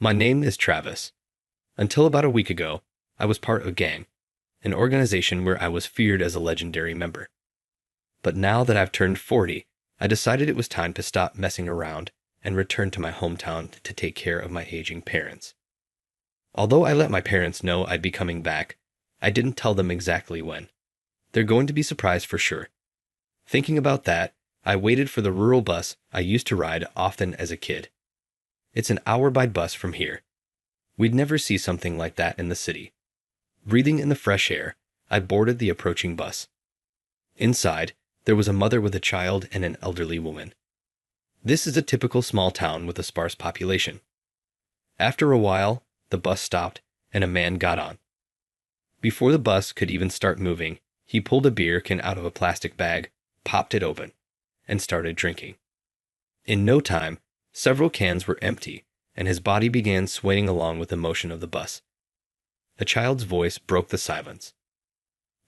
My name is Travis. Until about a week ago, I was part of a gang, an organization where I was feared as a legendary member. But now that I've turned 40, I decided it was time to stop messing around and return to my hometown to take care of my aging parents. Although I let my parents know I'd be coming back, I didn't tell them exactly when. They're going to be surprised for sure. Thinking about that, I waited for the rural bus I used to ride often as a kid. It's an hour by bus from here. We'd never see something like that in the city. Breathing in the fresh air, I boarded the approaching bus. Inside, there was a mother with a child and an elderly woman. This is a typical small town with a sparse population. After a while, the bus stopped and a man got on. Before the bus could even start moving, he pulled a beer can out of a plastic bag, popped it open, and started drinking. In no time, several cans were empty, and his body began swaying along with the motion of the bus. A child's voice broke the silence.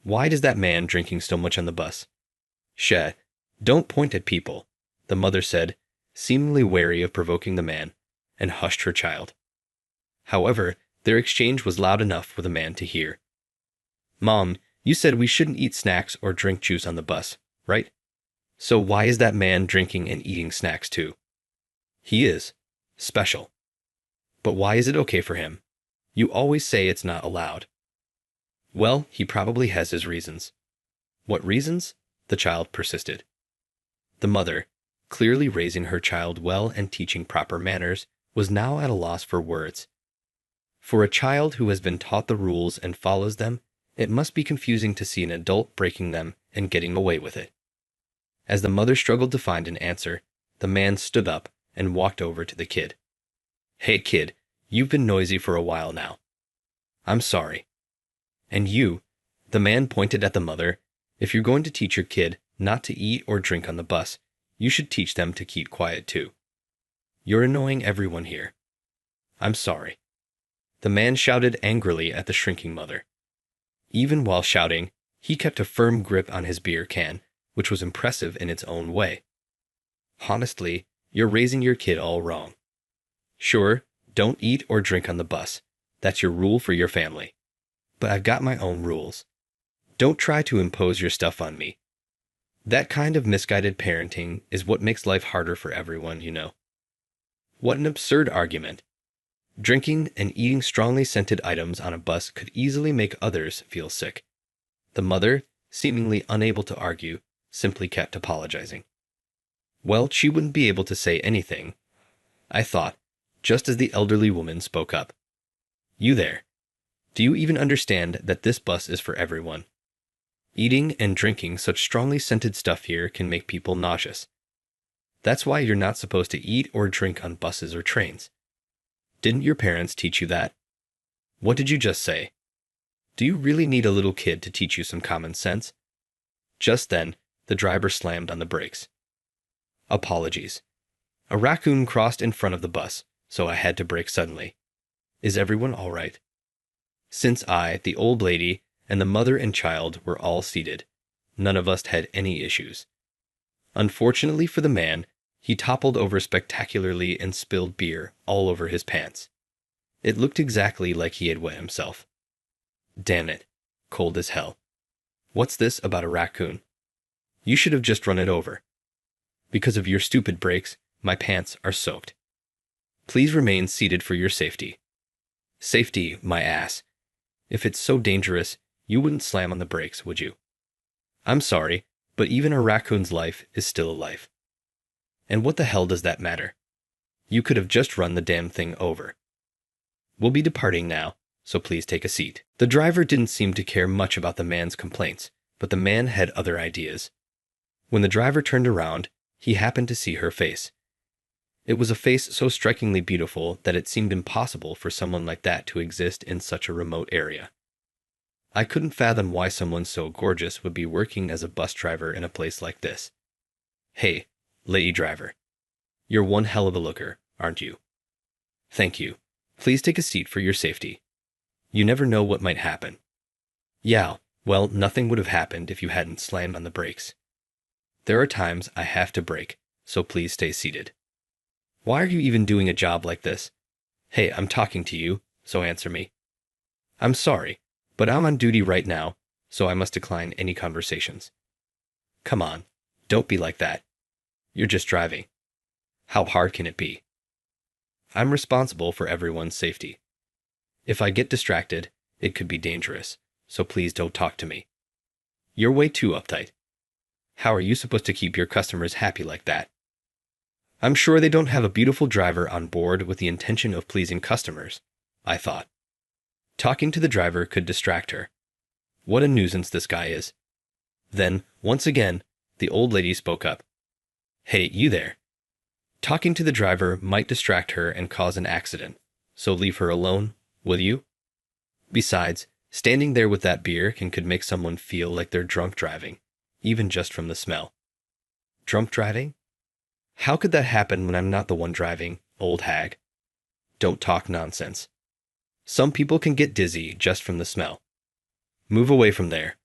"Why does that man drinking so much on the bus?" "Shh, don't point at people," the mother said, seemingly wary of provoking the man, and hushed her child. However, their exchange was loud enough for the man to hear. "Mom, you said we shouldn't eat snacks or drink juice on the bus, right? So why is that man drinking and eating snacks too?" "He is. Special." "But why is it okay for him? You always say it's not allowed." "Well, he probably has his reasons." "What reasons?" the child persisted. The mother, clearly raising her child well and teaching proper manners, was now at a loss for words. For a child who has been taught the rules and follows them, it must be confusing to see an adult breaking them and getting away with it. As the mother struggled to find an answer, the man stood up and walked over to the kid. "Hey kid, you've been noisy for a while now. I'm sorry. And you," the man pointed at the mother, "if you're going to teach your kid not to eat or drink on the bus, you should teach them to keep quiet too. You're annoying everyone here. I'm sorry." The man shouted angrily at the shrinking mother. Even while shouting, he kept a firm grip on his beer can, which was impressive in its own way. "Honestly, you're raising your kid all wrong. Sure, don't eat or drink on the bus. That's your rule for your family. But I've got my own rules. Don't try to impose your stuff on me. That kind of misguided parenting is what makes life harder for everyone, you know." What an absurd argument. Drinking and eating strongly scented items on a bus could easily make others feel sick. The mother, seemingly unable to argue, simply kept apologizing. Well, she wouldn't be able to say anything, I thought, just as the elderly woman spoke up. "You there. Do you even understand that this bus is for everyone? Eating and drinking such strongly scented stuff here can make people nauseous. That's why you're not supposed to eat or drink on buses or trains. Didn't your parents teach you that? What did you just say? Do you really need a little kid to teach you some common sense?" Just then, the driver slammed on the brakes. Apologies. A raccoon crossed in front of the bus, so I had to brake suddenly. Is everyone all right? Since I, the old lady, and the mother and child were all seated, none of us had any issues. Unfortunately for the man, he toppled over spectacularly and spilled beer all over his pants. It looked exactly like he had wet himself. Damn it, cold as hell. What's this about a raccoon? You should have just run it over. Because of your stupid brakes, my pants are soaked. Please remain seated for your safety. Safety, my ass. If it's so dangerous, you wouldn't slam on the brakes, would you? I'm sorry, but even a raccoon's life is still a life. And what the hell does that matter? You could have just run the damn thing over. We'll be departing now, so please take a seat. The driver didn't seem to care much about the man's complaints, but the man had other ideas. When the driver turned around, he happened to see her face. It was a face so strikingly beautiful that it seemed impossible for someone like that to exist in such a remote area. I couldn't fathom why someone so gorgeous would be working as a bus driver in a place like this. Hey, lady driver. You're one hell of a looker, aren't you? Thank you. Please take a seat for your safety. You never know what might happen. Yeah, well, nothing would have happened if you hadn't slammed on the brakes. There are times I have to brake, so please stay seated. Why are you even doing a job like this? Hey, I'm talking to you, so answer me. I'm sorry, but I'm on duty right now, so I must decline any conversations. Come on, don't be like that. You're just driving. How hard can it be? I'm responsible for everyone's safety. If I get distracted, it could be dangerous, so please don't talk to me. You're way too uptight. How are you supposed to keep your customers happy like that? I'm sure they don't have a beautiful driver on board with the intention of pleasing customers, I thought. Talking to the driver could distract her. What a nuisance this guy is. Then, once again, the old lady spoke up. Hey, you there. Talking to the driver might distract her and cause an accident, so leave her alone, will you? Besides, standing there with that beer could make someone feel like they're drunk driving, even just from the smell. Drunk driving? How could that happen when I'm not the one driving, old hag? Don't talk nonsense. Some people can get dizzy just from the smell. Move away from there.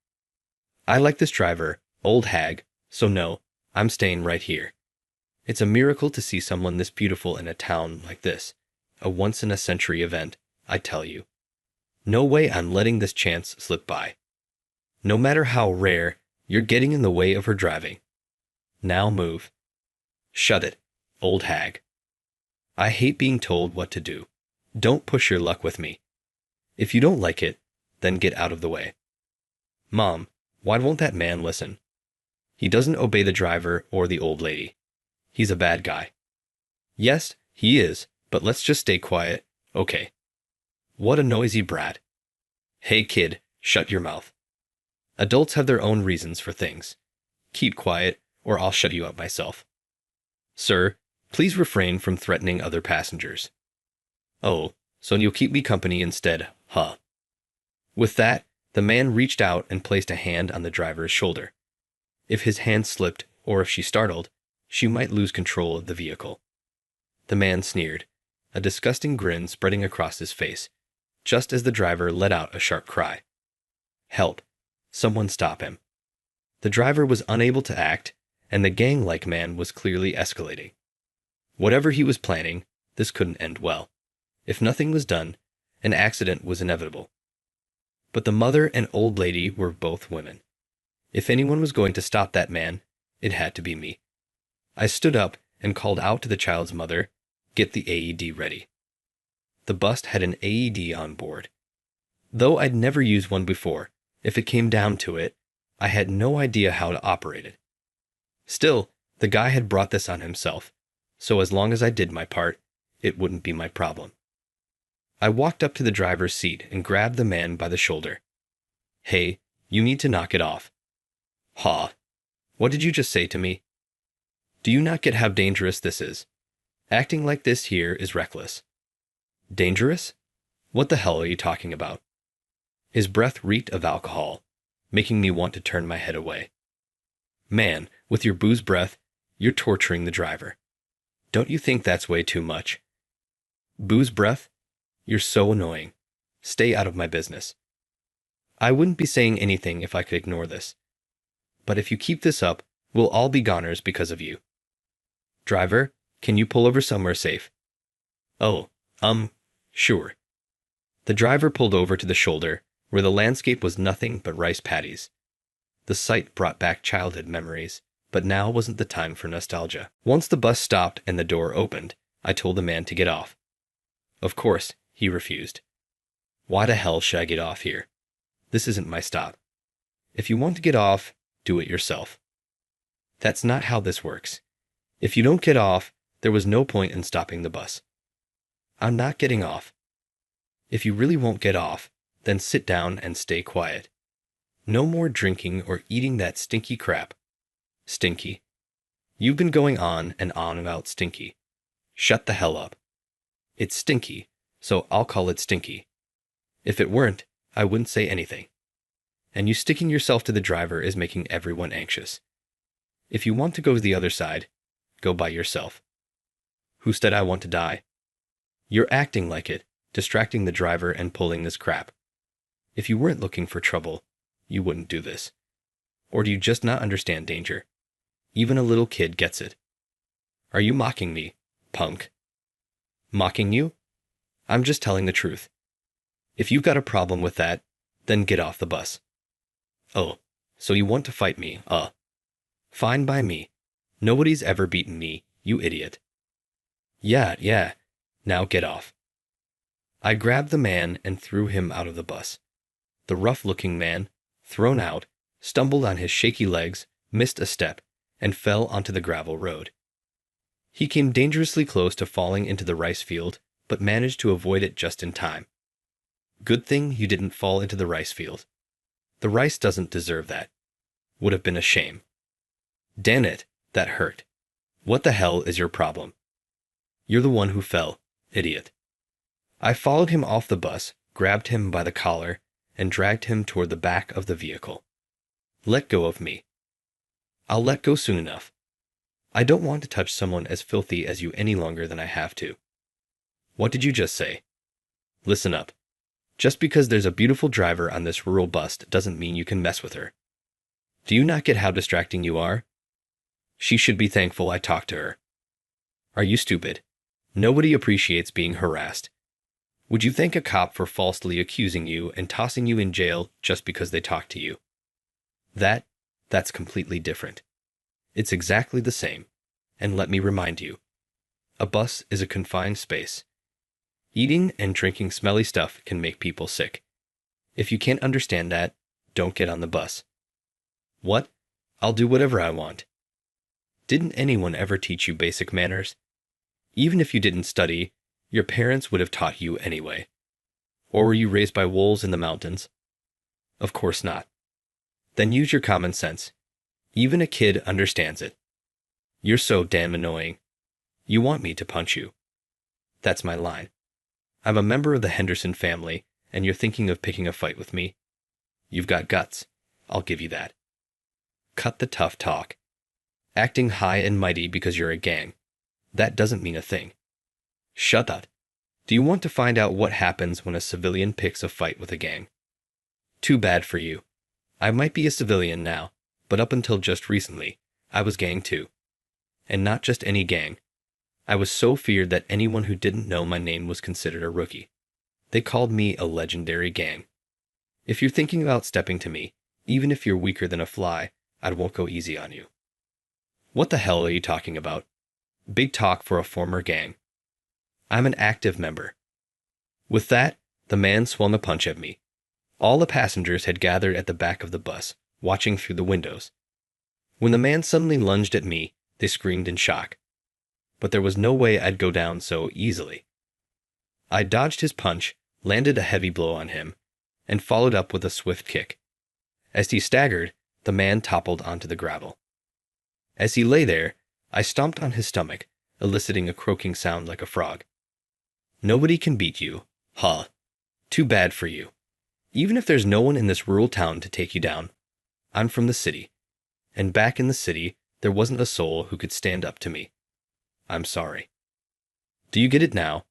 I like this driver, old hag, so no, I'm staying right here. It's a miracle to see someone this beautiful in a town like this. A once-in-a-century event, I tell you. No way I'm letting this chance slip by. No matter how rare, you're getting in the way of her driving. Now move. Shut it, old hag. I hate being told what to do. Don't push your luck with me. If you don't like it, then get out of the way. Mom, why won't that man listen? He doesn't obey the driver or the old lady. He's a bad guy. Yes, he is, but let's just stay quiet, okay? What a noisy brat. Hey kid, shut your mouth. Adults have their own reasons for things. Keep quiet, or I'll shut you up myself. Sir, please refrain from threatening other passengers. Oh, so you'll keep me company instead, huh? With that, the man reached out and placed a hand on the driver's shoulder. If his hand slipped, or if she startled, she might lose control of the vehicle. The man sneered, a disgusting grin spreading across his face, just as the driver let out a sharp cry. Help! Someone stop him. The driver was unable to act, and the gang-like man was clearly escalating. Whatever he was planning, this couldn't end well. If nothing was done, an accident was inevitable. But the mother and old lady were both women. If anyone was going to stop that man, it had to be me. I stood up and called out to the child's mother, "Get the AED ready." The bus had an AED on board. Though I'd never used one before, if it came down to it, I had no idea how to operate it. Still, the guy had brought this on himself, so as long as I did my part, it wouldn't be my problem. I walked up to the driver's seat and grabbed the man by the shoulder. Hey, you need to knock it off. Ha! What did you just say to me? Do you not get how dangerous this is? Acting like this here is reckless. Dangerous? What the hell are you talking about? His breath reeked of alcohol, making me want to turn my head away. Man, with your booze breath, you're torturing the driver. Don't you think that's way too much? Booze breath? You're so annoying. Stay out of my business. I wouldn't be saying anything if I could ignore this. But if you keep this up, we'll all be goners because of you. Driver, can you pull over somewhere safe? Oh, sure. The driver pulled over to the shoulder, where the landscape was nothing but rice paddies. The sight brought back childhood memories, but now wasn't the time for nostalgia. Once the bus stopped and the door opened, I told the man to get off. Of course, he refused. Why the hell should I get off here? This isn't my stop. If you want to get off, do it yourself. That's not how this works. If you don't get off, there was no point in stopping the bus. I'm not getting off. If you really won't get off, then sit down and stay quiet. No more drinking or eating that stinky crap. Stinky. You've been going on and on about stinky. Shut the hell up. It's stinky, so I'll call it stinky. If it weren't, I wouldn't say anything. And you sticking yourself to the driver is making everyone anxious. If you want to go to the other side, go by yourself. Who said I want to die? You're acting like it, distracting the driver and pulling this crap. If you weren't looking for trouble, you wouldn't do this. Or do you just not understand danger? Even a little kid gets it. Are you mocking me, punk? Mocking you? I'm just telling the truth. If you've got a problem with that, then get off the bus. Oh, so you want to fight me, Fine by me. Nobody's ever beaten me, you idiot. Yeah, now get off. I grabbed the man and threw him out of the bus. The rough-looking man, thrown out, stumbled on his shaky legs, missed a step, and fell onto the gravel road. He came dangerously close to falling into the rice field, but managed to avoid it just in time. Good thing you didn't fall into the rice field. The rice doesn't deserve that. Would have been a shame. Damn it, that hurt. What the hell is your problem? You're the one who fell, idiot. I followed him off the bus, grabbed him by the collar, and dragged him toward the back of the vehicle. Let go of me. I'll let go soon enough. I don't want to touch someone as filthy as you any longer than I have to. What did you just say? Listen up. Just because there's a beautiful driver on this rural bus doesn't mean you can mess with her. Do you not get how distracting you are? She should be thankful I talked to her. Are you stupid? Nobody appreciates being harassed. Would you thank a cop for falsely accusing you and tossing you in jail just because they talked to you? That's completely different. It's exactly the same. And let me remind you, a bus is a confined space. Eating and drinking smelly stuff can make people sick. If you can't understand that, don't get on the bus. What? I'll do whatever I want. Didn't anyone ever teach you basic manners? Even if you didn't study, your parents would have taught you anyway. Or were you raised by wolves in the mountains? Of course not. Then use your common sense. Even a kid understands it. You're so damn annoying. You want me to punch you. That's my line. I'm a member of the Henderson family, and you're thinking of picking a fight with me? You've got guts. I'll give you that. Cut the tough talk. Acting high and mighty because you're a gang. That doesn't mean a thing. Shut up. Do you want to find out what happens when a civilian picks a fight with a gang? Too bad for you. I might be a civilian now, but up until just recently, I was gang too. And not just any gang. I was so feared that anyone who didn't know my name was considered a rookie. They called me a legendary gang. If you're thinking about stepping to me, even if you're weaker than a fly, I won't go easy on you. What the hell are you talking about? Big talk for a former gang. I'm an active member. With that, the man swung a punch at me. All the passengers had gathered at the back of the bus, watching through the windows. When the man suddenly lunged at me, they screamed in shock. But there was no way I'd go down so easily. I dodged his punch, landed a heavy blow on him, and followed up with a swift kick. As he staggered, the man toppled onto the gravel. As he lay there, I stomped on his stomach, eliciting a croaking sound like a frog. Nobody can beat you, huh? Too bad for you. Even if there's no one in this rural town to take you down, I'm from the city. And back in the city, there wasn't a soul who could stand up to me. I'm sorry. Do you get it now?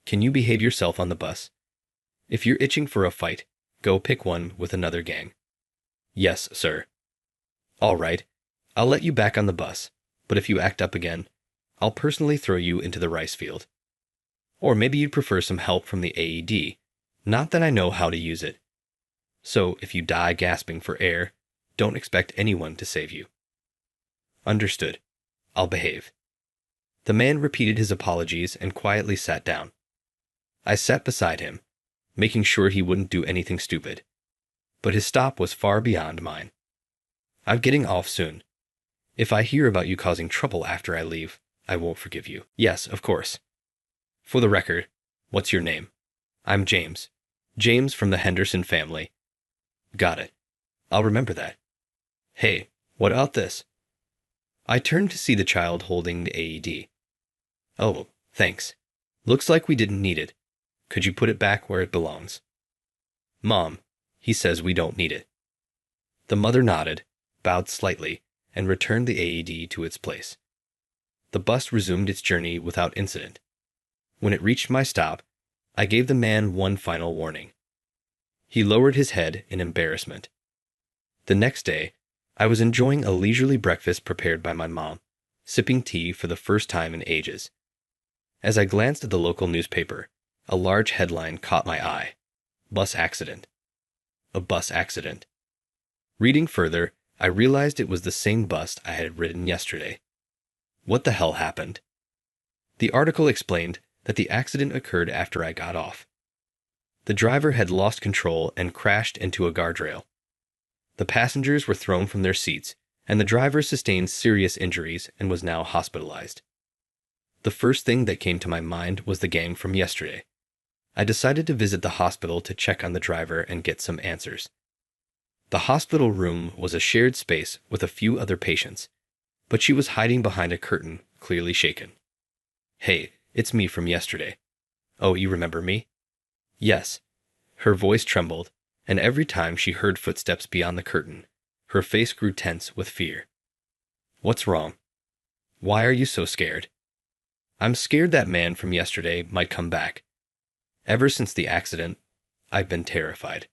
Can you behave yourself on the bus? If you're itching for a fight, go pick one with another gang. Yes, sir. All right, I'll let you back on the bus, but if you act up again, I'll personally throw you into the rice field. Or maybe you'd prefer some help from the AED, not that I know how to use it. So if you die gasping for air, don't expect anyone to save you. Understood. I'll behave. The man repeated his apologies and quietly sat down. I sat beside him, making sure he wouldn't do anything stupid. But his stop was far beyond mine. I'm getting off soon. If I hear about you causing trouble after I leave, I won't forgive you. Yes, of course. For the record, what's your name? I'm James. James from the Henderson family. Got it. I'll remember that. Hey, what about this? I turned to see the child holding the AED. Oh, thanks. Looks like we didn't need it. Could you put it back where it belongs? Mom, he says we don't need it. The mother nodded, bowed slightly, and returned the AED to its place. The bus resumed its journey without incident. When it reached my stop, I gave the man one final warning. He lowered his head in embarrassment. The next day, I was enjoying a leisurely breakfast prepared by my mom, sipping tea for the first time in ages. As I glanced at the local newspaper, A large headline caught my eye. Bus accident. A bus accident. Reading further, I realized it was the same bus I had ridden yesterday. What the hell happened? The article explained that the accident occurred after I got off. The driver had lost control and crashed into a guardrail. The passengers were thrown from their seats, and the driver sustained serious injuries and was now hospitalized. The first thing that came to my mind was the gang from yesterday. I decided to visit the hospital to check on the driver and get some answers. The hospital room was a shared space with a few other patients, but she was hiding behind a curtain, clearly shaken. "Hey, it's me from yesterday. Oh, you remember me?" "Yes." Her voice trembled, and every time she heard footsteps beyond the curtain, her face grew tense with fear. "What's wrong? Why are you so scared?" "I'm scared that man from yesterday might come back. Ever since the accident, I've been terrified."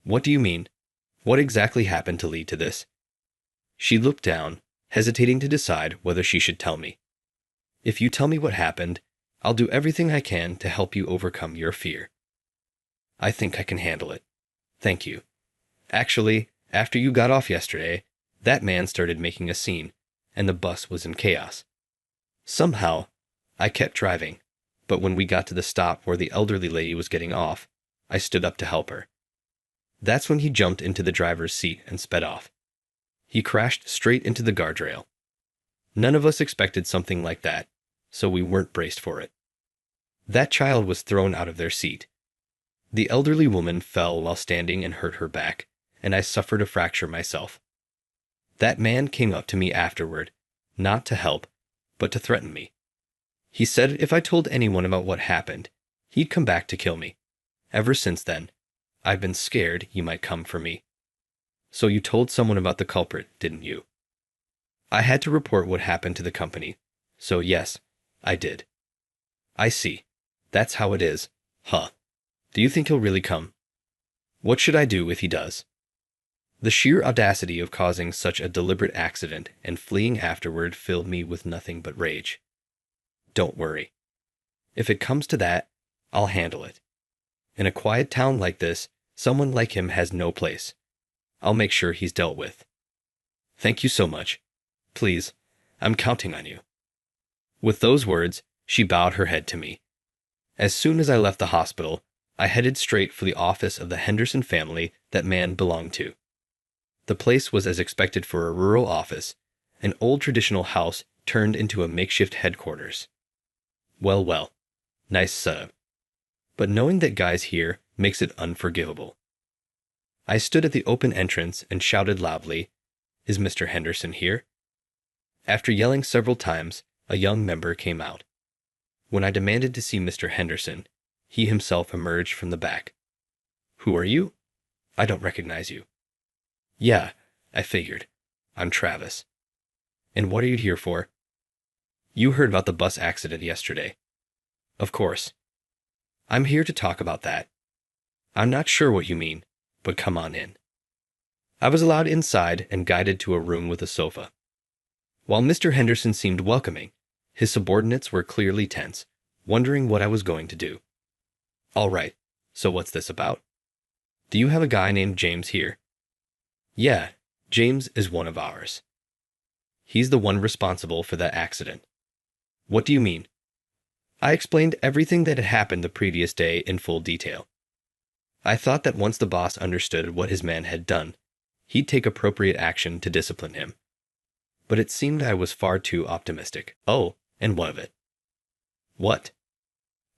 "What do you mean? What exactly happened to lead to this?" She looked down, hesitating to decide whether she should tell me. "If you tell me what happened, I'll do everything I can to help you overcome your fear." "I think I can handle it. Thank you. Actually, after you got off yesterday, that man started making a scene, and the bus was in chaos. Somehow, I kept driving, but when we got to the stop where the elderly lady was getting off, I stood up to help her. That's when he jumped into the driver's seat and sped off. He crashed straight into the guardrail. None of us expected something like that, so we weren't braced for it. That child was thrown out of their seat. The elderly woman fell while standing and hurt her back, and I suffered a fracture myself. That man came up to me afterward, not to help, but to threaten me. He said if I told anyone about what happened, he'd come back to kill me. Ever since then, I've been scared he might come for me." "So you told someone about the culprit, didn't you?" "I had to report what happened to the company, so yes, I did." "I see. That's how it is. Huh. Do you think he'll really come?" "What should I do if he does?" The sheer audacity of causing such a deliberate accident and fleeing afterward filled me with nothing but rage. "Don't worry. If it comes to that, I'll handle it. In a quiet town like this, someone like him has no place. I'll make sure he's dealt with. Thank you so much. Please, I'm counting on you." With those words, she bowed her head to me. As soon as I left the hospital, I headed straight for the office of the Henderson family that man belonged to. The place was as expected for a rural office, an old traditional house turned into a makeshift headquarters. Well, well, nice setup. But knowing that guy's here makes it unforgivable. I stood at the open entrance and shouted loudly, "Is Mr. Henderson here?" After yelling several times, a young member came out. When I demanded to see Mr. Henderson, he himself emerged from the back. "Who are you? I don't recognize you." "Yeah, I figured. I'm Travis." "And what are you here for?" "You heard about the bus accident yesterday." "Of course. I'm here to talk about that." "I'm not sure what you mean, but come on in." I was allowed inside and guided to a room with a sofa. While Mr. Henderson seemed welcoming, his subordinates were clearly tense, wondering what I was going to do. "All right, so what's this about? Do you have a guy named James here?" "Yeah, James is one of ours. He's the one responsible for that accident." "What do you mean?" I explained everything that had happened the previous day in full detail. I thought that once the boss understood what his man had done, he'd take appropriate action to discipline him. But it seemed I was far too optimistic. "Oh, and what of it?" "What?"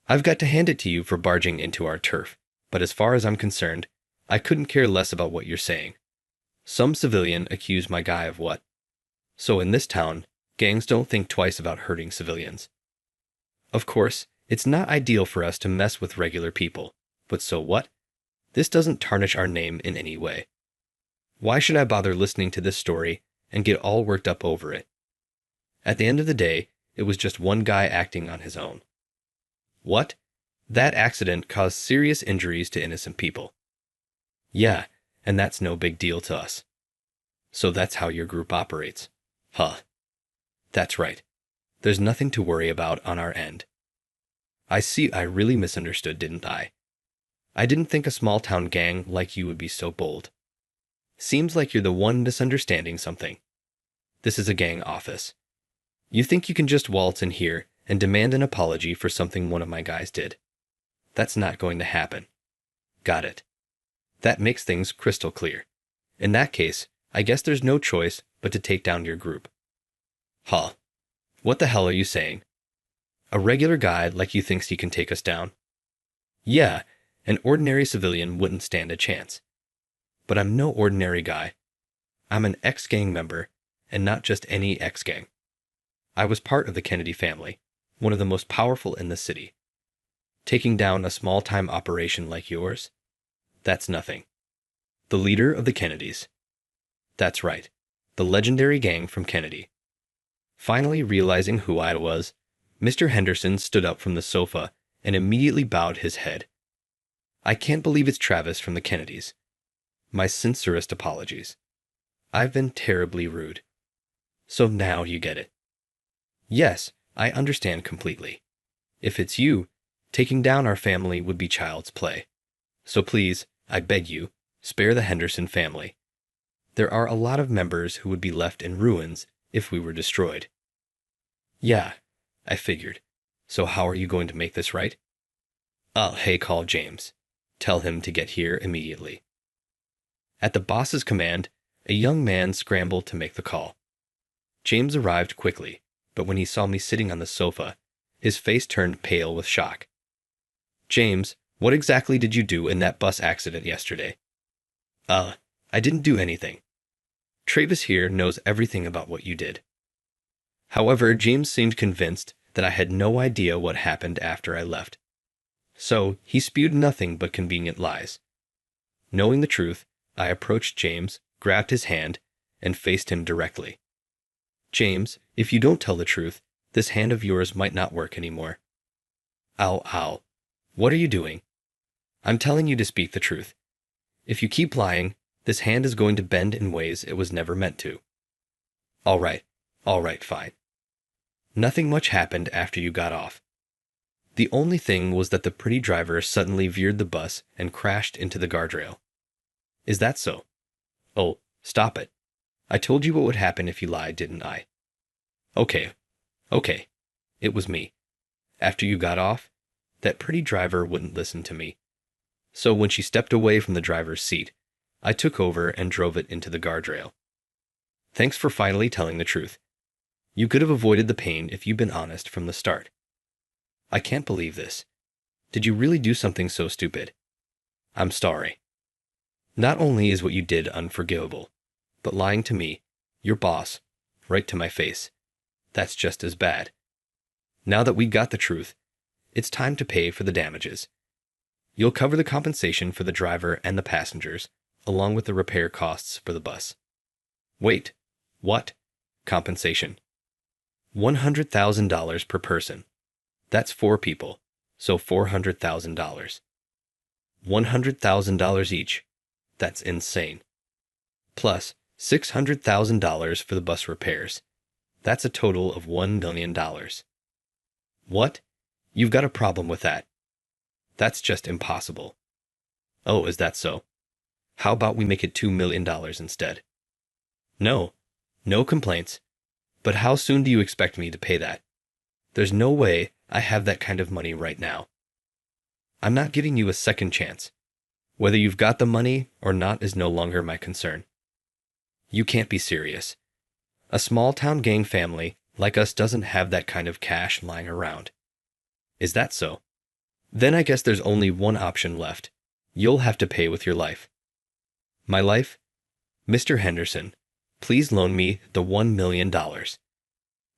"I've got to hand it to you for barging into our turf, but as far as I'm concerned, I couldn't care less about what you're saying. Some civilian accused my guy of what? So in this town, gangs don't think twice about hurting civilians. Of course, it's not ideal for us to mess with regular people, but so what? This doesn't tarnish our name in any way. Why should I bother listening to this story and get all worked up over it? At the end of the day, it was just one guy acting on his own." "What? That accident caused serious injuries to innocent people." "Yeah, and that's no big deal to us." "So that's how your group operates." "Huh. That's right. There's nothing to worry about on our end." I see I really misunderstood, didn't I? I didn't think a small-town gang like you would be so bold. Seems like you're the one misunderstanding something. This is a gang office. You think you can just waltz in here and demand an apology for something one of my guys did. That's not going to happen. Got it. That makes things crystal clear. In that case, I guess there's no choice but to take down your group. Huh. What the hell are you saying? A regular guy like you thinks he can take us down? Yeah, an ordinary civilian wouldn't stand a chance. But I'm no ordinary guy. I'm an ex-gang member, and not just any ex-gang. I was part of the Kennedy family, one of the most powerful in the city. Taking down a small-time operation like yours? That's nothing. The leader of the Kennedys. That's right, the legendary gang from Kennedy. Finally realizing who I was, Mr. Henderson stood up from the sofa and immediately bowed his head. I can't believe it's Travis from the Kennedys. My sincerest apologies. I've been terribly rude. So now you get it. Yes, I understand completely. If it's you, taking down our family would be child's play. So please, I beg you, spare the Henderson family. There are a lot of members who would be left in ruins if we were destroyed. Yeah, I figured. So how are you going to make this right? Hey, call James. Tell him to get here immediately. At the boss's command, a young man scrambled to make the call. James arrived quickly, but when he saw me sitting on the sofa, his face turned pale with shock. James, what exactly did you do in that bus accident yesterday? I didn't do anything. Travis here knows everything about what you did. However, James seemed convinced that I had no idea what happened after I left. So he spewed nothing but convenient lies. Knowing the truth, I approached James, grabbed his hand, and faced him directly. James, if you don't tell the truth, this hand of yours might not work anymore. Ow, ow. What are you doing? I'm telling you to speak the truth. If you keep lying, this hand is going to bend in ways it was never meant to. All right, fine. Nothing much happened after you got off. The only thing was that the pretty driver suddenly veered the bus and crashed into the guardrail. Is that so? Oh, stop it. I told you what would happen if you lied, didn't I? Okay. It was me. After you got off, that pretty driver wouldn't listen to me. So when she stepped away from the driver's seat, I took over and drove it into the guardrail. Thanks for finally telling the truth. You could have avoided the pain if you'd been honest from the start. I can't believe this. Did you really do something so stupid? I'm sorry. Not only is what you did unforgivable, but lying to me, your boss, right to my face, that's just as bad. Now that we got the truth, it's time to pay for the damages. You'll cover the compensation for the driver and the passengers, along with the repair costs for the bus. Wait, what? Compensation. $100,000 per person. That's 4 people, so $400,000. $100,000 each. That's insane. Plus $600,000 for the bus repairs. That's a total of $1 million. What? You've got a problem with that. That's just impossible. Oh, is that so? How about we make it $2 million instead? No complaints. But how soon do you expect me to pay that? There's no way I have that kind of money right now. I'm not giving you a second chance. Whether you've got the money or not is no longer my concern. You can't be serious. A small-town gang family like us doesn't have that kind of cash lying around. Is that so? Then I guess there's only one option left. You'll have to pay with your life. My life? Mr. Henderson, please loan me the $1 million.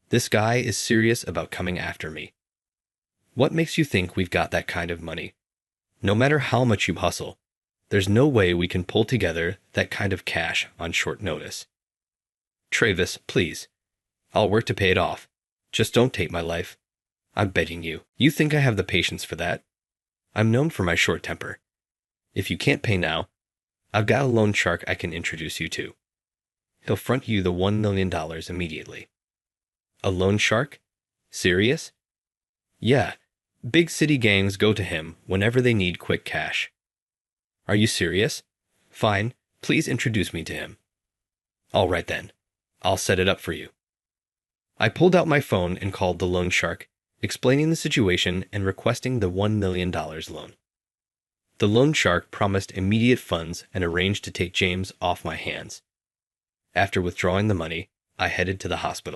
This guy is serious about coming after me. What makes you think we've got that kind of money? No matter how much you hustle, there's no way we can pull together that kind of cash on short notice. Travis, please. I'll work to pay it off. Just don't take my life. I'm begging you. You think I have the patience for that? I'm known for my short temper. If you can't pay now, I've got a loan shark I can introduce you to. He'll front you the $1 million immediately. A loan shark? Serious? Yeah, Big city gangs go to him whenever they need quick cash. Are you serious? Fine, please introduce me to him. All right then, I'll set it up for you. I pulled out my phone and called the loan shark, explaining the situation and requesting the $1 million loan. The loan shark promised immediate funds and arranged to take James off my hands. After withdrawing the money, I headed to the hospital.